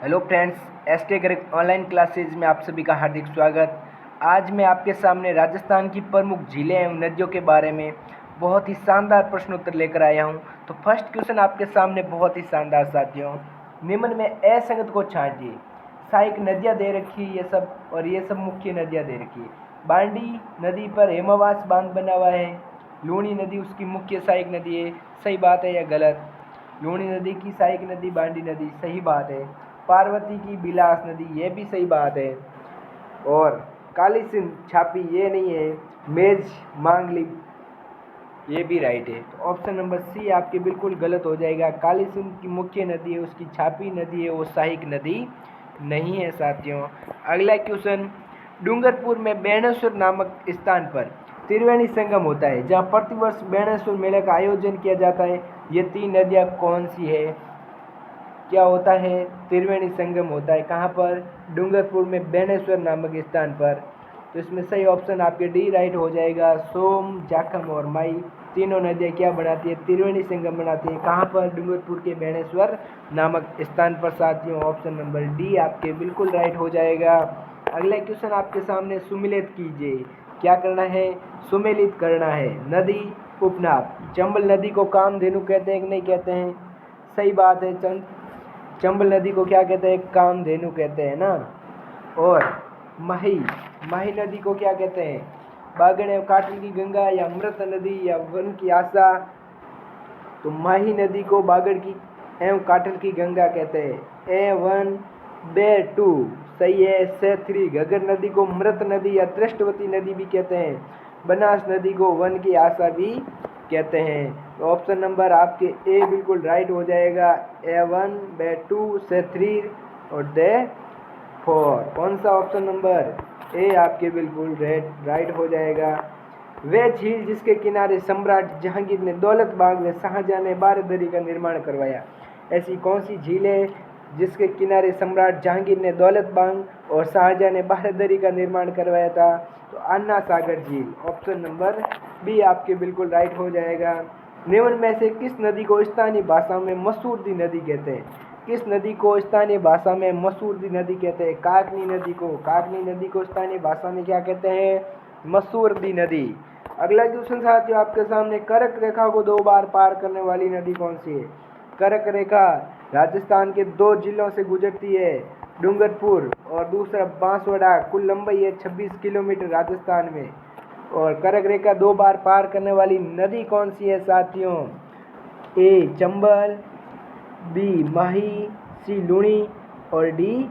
Hello friends, SK correct online classes में आप सभी का हार्दिक स्वागत। आज मैं आपके सामने राजस्थान की प्रमुख झीलें एवं नदियों के बारे में बहुत ही शानदार प्रश्न उत्तर लेकर आया हूं। तो फर्स्ट क्वेश्चन आपके सामने बहुत ही शानदार साथियों, निम्न में असंगत को छांटिए। सहायक नदियां दे रखी ये सब, और ये सब मुख्य नदियां दे रखी। बांडी नदी पर हेमावास बांध बना हुआ है। लूणी नदी उसकी मुख्य सहायक नदी है। सही बात है या गलत? लूणी नदी की सहायक नदी बांडी नदी, सही बात है। पार्वती की बिलास नदी, ये भी सही बात है। और काली सिंध छापी, ये नहीं है। मेज मांगली, ये भी राइट है। तो ऑप्शन नंबर सी आपके बिल्कुल गलत हो जाएगा। काली सिंध की मुख्य नदी है, उसकी छापी नदी है, वो सहायक नदी नहीं है साथियों। अगला क्वेश्चन, डूंगरपुर में बेणेश्वर नामक स्थान पर त्रिवेणी संगम होता है, जहाँ प्रतिवर्ष बेणेश्वर मेले का आयोजन किया जाता है। ये तीन नदियाँ कौन सी है? क्या होता है? त्रिवेणी संगम होता है। कहाँ पर? डूंगरपुर में बेणेश्वर नामक स्थान पर। तो इसमें सही ऑप्शन आपके डी राइट हो जाएगा। सोम, जाखम और माई तीनों नदियाँ क्या बनाती है? त्रिवेणी संगम बनाती है। कहाँ पर? डूंगरपुर के बेणेश्वर नामक स्थान पर साथियों। ऑप्शन नंबर डी आपके बिल्कुल राइट हो जाएगा। अगला क्वेश्चन आपके सामने, सुमिलित कीजिए। क्या करना है? सुमेलित करना है। नदी उपनाम। चंबल नदी को कामधेनु कहते हैं कि नहीं कहते हैं? सही बात है। चंबल नदी को क्या कहते हैं? कामधेनु कहते हैं ना। और माही माही नदी को क्या कहते हैं? बागड़ एवं काटल की गंगा, या अमृत नदी, या वन की आशा? तो माही नदी को बागड़ की एवं काटल की गंगा कहते हैं। A1 B2 सही है। C3 घग्गर नदी को मृत नदी या दृष्टवती नदी भी कहते हैं। बनास नदी को वन की आशा भी कहते हैं। तो ऑप्शन नंबर आपके ए बिल्कुल राइट हो जाएगा। A1 B2 C3 और D4। कौन सा ऑप्शन नंबर ए आपके बिल्कुल राइट हो जाएगा। वह झील जिसके किनारे सम्राट जहांगीर ने दौलत बाग में शाहजहां ने बारहदरी का निर्माण करवाया। ऐसी कौन सी झील है जिसके किनारे सम्राट जहांगीर ने दौलत बाग और शाहजहां ने बारहदरी का निर्माण करवाया था? तो अन्ना सागर झील। ऑप्शन नंबर बी आपके बिल्कुल राइट हो जाएगा। निम्न में से किस नदी को स्थानीय भाषा में मसूरदी नदी कहते हैं? किस नदी को स्थानीय भाषा में मसूरदी नदी कहते हैं? काकनी नदी को। काकनी नदी को स्थानीय भाषा में क्या कहते हैं? मसूरदी नदी। अगला क्वेश्चन साथियों आपके सामने, कर्क रेखा को 2 बार पार करने वाली नदी कौन सी है? कर्क रेखा राजस्थान के 2 जिलों से गुजरती है, डूंगरपुर और दूसरा बांसवाड़ा। कुल लंबाई है 26 किलोमीटर राजस्थान में। और कर्क रेखा 2 बार पार करने वाली नदी कौन सी है साथियों? ए चंबल, बी माही, सी लूणी और डी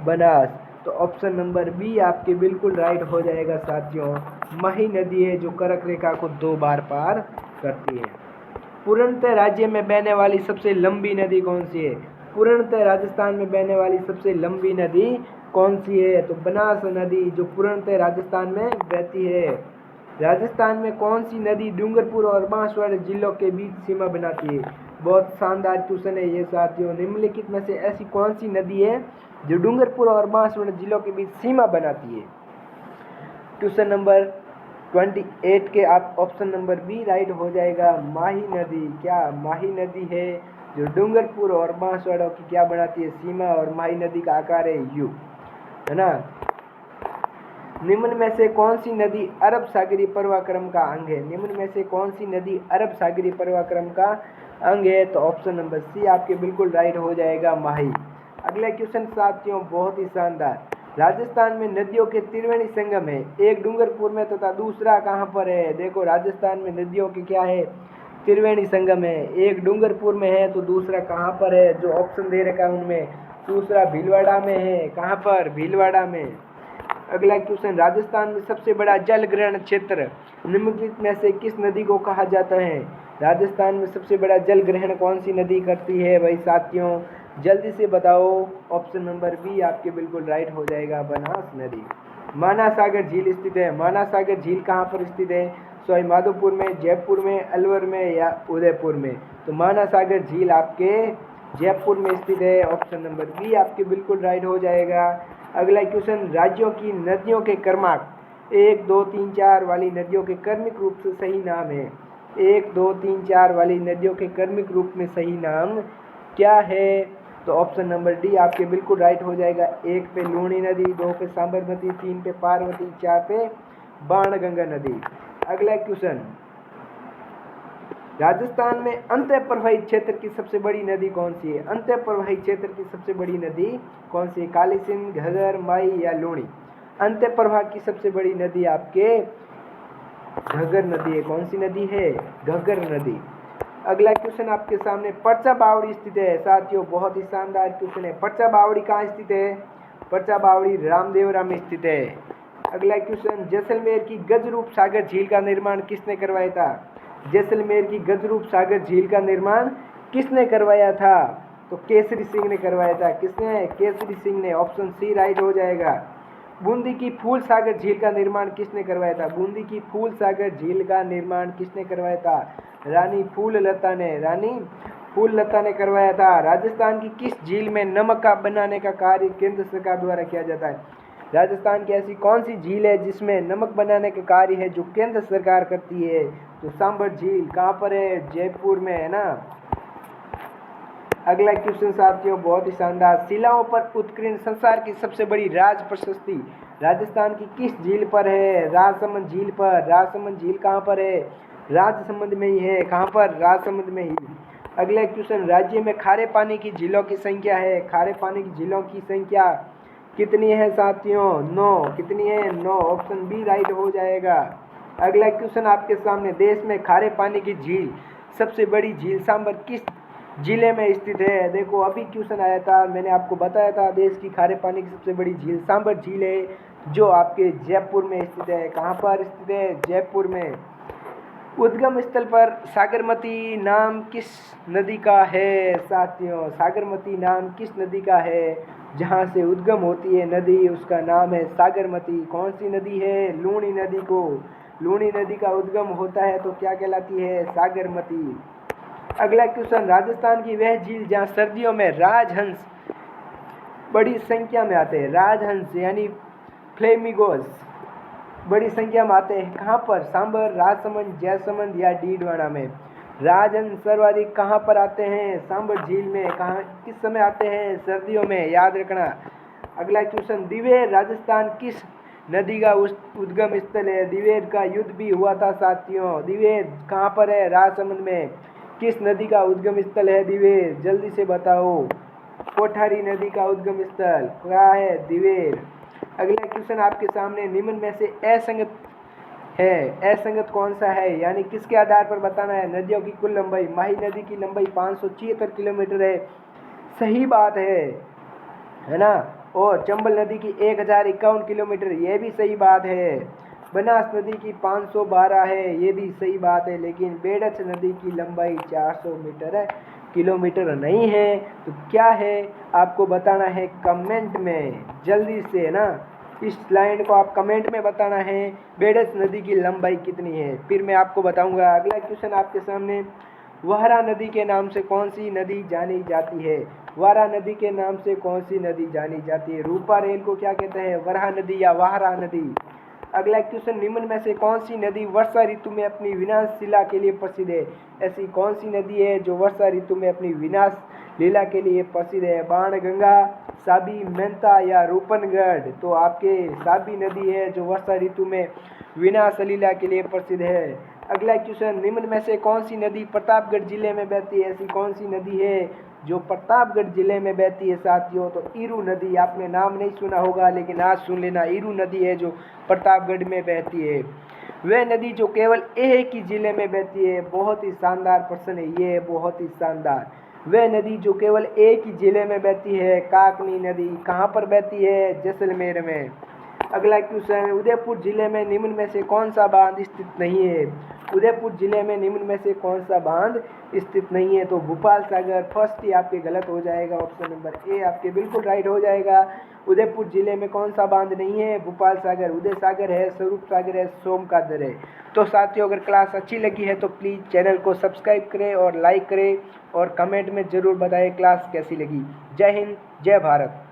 बनास। तो ऑप्शन नंबर बी आपके बिल्कुल राइट हो जाएगा साथियों। माही नदी है जो कर्क रेखा को 2 बार पार करती है। पूर्णतः राज्य में बहने वाली सबसे लंबी नदी कौन सी है? पूर्णतः राजस्थान में बहने वाली सबसे लंबी नदी कौन सी है? तो बनास नदी, जो पूर्णतः राजस्थान में बहती है। राजस्थान में कौन सी नदी डूंगरपुर और बांसवाड़ा जिलों के बीच सीमा बनाती है? बहुत शानदार क्वेश्चन है ये साथियों। निम्नलिखित में से ऐसी कौन सी नदी है जो डूंगरपुर और बांसवाड़ा जिलों के बीच सीमा बनाती है? क्वेश्चन नंबर 28 के आप ऑप्शन नंबर बी राइट हो जाएगा। माही नदी। क्या माही नदी है जो डूंगरपुर और बांसवाड़ा की क्या बनाती है? सीमा। और माही नदी का आकार है यू, है ना। निम्न में से कौन सी नदी अरब सागरीय प्रवाह क्रम का अंग है? निम्न में से कौन सी नदी अरब सागरीय प्रवाह क्रम का अंग है? तो ऑप्शन नंबर सी आपके बिल्कुल राइट हो जाएगा, माही। अगला क्वेश्चन साथियों बहुत ही शानदार, राजस्थान में नदियों के त्रिवेणी संगम है, एक डूंगरपुर में तथा दूसरा कहाँ पर है? देखो राजस्थान में नदियों के क्या है? त्रिवेणी संगम है। एक डूंगरपुर में है तो दूसरा कहाँ पर है? जो ऑप्शन दे रखा है उनमें दूसरा भीलवाड़ा में है। कहाँ पर? भीलवाड़ा में। अगला क्वेश्चन, राजस्थान में सबसे बड़ा जल ग्रहण क्षेत्र निम्नलिखित में से किस नदी को कहा जाता है? राजस्थान में सबसे बड़ा जल ग्रहण कौन सी नदी करती है भाई साथियों? जल्दी से बताओ। ऑप्शन नंबर बी आपके बिल्कुल राइट हो जाएगा, बनास नदी। माना सागर झील स्थित है। माना सागर झील कहाँ पर स्थित है? सवाई माधोपुर में, जयपुर में, अलवर में या उदयपुर में? तो माना सागर झील आपके जयपुर में स्थित है। ऑप्शन नंबर बी आपके बिल्कुल राइट हो जाएगा। अगला क्वेश्चन, राज्यों की नदियों के क्रमांक 1, 2, 3, 4 वाली नदियों के क्रमिक रूप से सही नाम है। 1, 2, 3, 4 वाली नदियों के क्रमिक रूप में सही नाम क्या है? तो ऑप्शन नंबर डी आपके बिल्कुल राइट हो जाएगा। 1 पे लूणी नदी, 2 पे साबरमती, 3 पे पार्वती, 4 पे बाणगंगा नदी। अगला क्वेश्चन, राजस्थान में अंतः प्रवाहित क्षेत्र की सबसे बड़ी नदी कौन सी है? अंतः प्रवाहित क्षेत्र की सबसे बड़ी नदी कौन सी है? काली सिंध, घग्गर, माई या लूणी? अंतः प्रवाह की सबसे बड़ी नदी आपके घग्गर नदी है। कौन सी नदी है? घग्गर नदी। अगला क्वेश्चन आपके सामने, पर्चा बावड़ी स्थित है। साथियों बहुत ही शानदार क्वेश्चन है। पर्चा बावड़ी कहाँ स्थित है? पर्चा बावड़ी रामदेवरा में स्थित है। अगला क्वेश्चन, जैसलमेर की गजरूप सागर झील का निर्माण किसने करवाया था? जैसलमेर की गजरूप सागर झील का निर्माण किसने करवाया था? तो केसरी सिंह ने करवाया था। किसने? केसरी सिंह ने। ऑप्शन सी राइट हो जाएगा। बूंदी की फूल सागर झील का निर्माण किसने करवाया था? बूंदी की फूल सागर झील का निर्माण किसने करवाया था? रानी फूललता ने। रानी फूललता ने करवाया था। राजस्थान की किस झील में नमक का बनाने का कार्य केंद्र सरकार द्वारा किया जाता है? राजस्थान की ऐसी कौन सी झील है जिसमें नमक बनाने का कार्य है जो केंद्र सरकार करती है? तो सांबर झील। कहाँ पर है? जयपुर में, है ना। अगला क्वेश्चन साथियों बहुत ही शानदार, शिलाओं पर उत्कीर्ण संसार की सबसे बड़ी राज प्रशस्ति राजस्थान की किस झील पर है? राजसमंद झील पर। राजसमंद झील कहाँ पर है? राजसमंद में ही है। कहाँ पर? राजसमंद में ही। अगला क्वेश्चन, राज्य में खारे पानी की झीलों की संख्या है। खारे पानी की झीलों की संख्या कितनी है साथियों? 9। कितनी है? 9। ऑप्शन बी राइट हो जाएगा। अगला क्वेश्चन आपके सामने, देश में खारे पानी की झील सबसे बड़ी झील सांबर किस जिले में स्थित है? देखो अभी क्वेश्चन आया था, मैंने आपको बताया था देश की खारे पानी की सबसे बड़ी झील सांबर झील है जो आपके जयपुर में स्थित है। कहाँ पर स्थित है? जयपुर में। उद्गम स्थल पर सागरमती नाम किस नदी का है साथियों? सागरमती नाम किस नदी का है? जहाँ से उद्गम होती है नदी उसका नाम है सागरमती। कौन सी नदी है? लूणी नदी को। लूणी नदी का उद्गम होता है तो क्या कहलाती है? सागरमती। अगला क्वेश्चन, राजस्थान की वह झील जहाँ सर्दियों में राजहंस बड़ी संख्या में आते हैं। राजहंस यानी फ्लेमिंगोज बड़ी संख्या में आते हैं। कहाँ पर? सांबर, राजसमंद, जयसमंद या डीडवाना में? राजहंस सर्वाधिक कहाँ पर आते हैं? सांबर झील में। कहाँ किस समय आते हैं? सर्दियों में, याद रखना। अगला क्वेश्चन, दिवेर राजस्थान किस नदी का उद्गम स्थल है? दिवेर का युद्ध भी हुआ था साथियों। दिवेर कहाँ पर है? राजसमंद में। किस नदी का उद्गम स्थल है दिवेर? जल्दी से बताओ। कोठारी नदी का उद्गम स्थल क्या है? दिवेर। अगला क्वेश्चन आपके सामने, निम्न में से असंगत है। असंगत कौन सा है? यानी किसके आधार पर बताना है? नदियों की कुल लंबाई। माही नदी की लंबाई 576 किलोमीटर है, सही बात है ना। और चंबल नदी की 1051 किलोमीटर, ये भी सही बात है। बनास नदी की 512 है, ये भी सही बात है। लेकिन बेडच नदी की लंबाई 400 किलोमीटर नहीं है। तो क्या है आपको बताना है कमेंट में, जल्दी से ना। इस लाइन को आप कमेंट में बताना है बेडच नदी की लंबाई कितनी है, फिर मैं आपको बताऊंगा। अगला क्वेश्चन आपके सामने, वाहरा नदी के नाम से कौन सी नदी जानी जाती है? वाहरा नदी के नाम से कौन सी नदी जानी जाती है? रूपा रेल को क्या कहते हैं? वराहा नदी या वाहरा नदी? अगला क्वेश्चन, निम्न में से कौन सी नदी वर्षा ऋतु में अपनी विनाश लीला के लिए प्रसिद्ध है? ऐसी कौन सी नदी है जो वर्षा ऋतु में अपनी विनाश लीला के लिए प्रसिद्ध है? बाणगंगा, साबी, मेंता या रूपनगढ़? तो आपके साबी नदी है जो वर्षा ऋतु में विनाश लीला के लिए प्रसिद्ध है। अगला क्वेश्चन, निम्न में से कौन सी नदी प्रतापगढ़ जिले में बहती है? ऐसी कौन सी नदी है जो प्रतापगढ़ जिले में बहती है साथियों? तो ईरू नदी। आपने नाम नहीं सुना होगा लेकिन आज सुन लेना, ईरू नदी है जो प्रतापगढ़ में बहती है। वह नदी जो केवल एक ही जिले में बहती है। बहुत ही शानदार प्रश्न है ये, बहुत ही शानदार। वह नदी जो केवल एक ही जिले में बहती है, काकनी नदी। कहाँ पर बहती है? जैसलमेर में। अगला क्वेश्चन, उदयपुर जिले में निम्न में से कौन सा बांध स्थित नहीं है? उदयपुर जिले में निम्न में से कौन सा बांध स्थित नहीं है? तो भोपाल सागर। फर्स्ट ही आपके गलत हो जाएगा, ऑप्शन नंबर ए आपके बिल्कुल राइट हो जाएगा। उदयपुर जिले में कौन सा बांध नहीं है? भोपाल सागर। उदय सागर है, स्वरूप सागर है, सोमकादर है। तो साथियों अगर क्लास अच्छी लगी है तो प्लीज़ चैनल को सब्सक्राइब करें और लाइक करें और कमेंट में ज़रूर बताएं क्लास कैसी लगी। जय हिंद, जय भारत।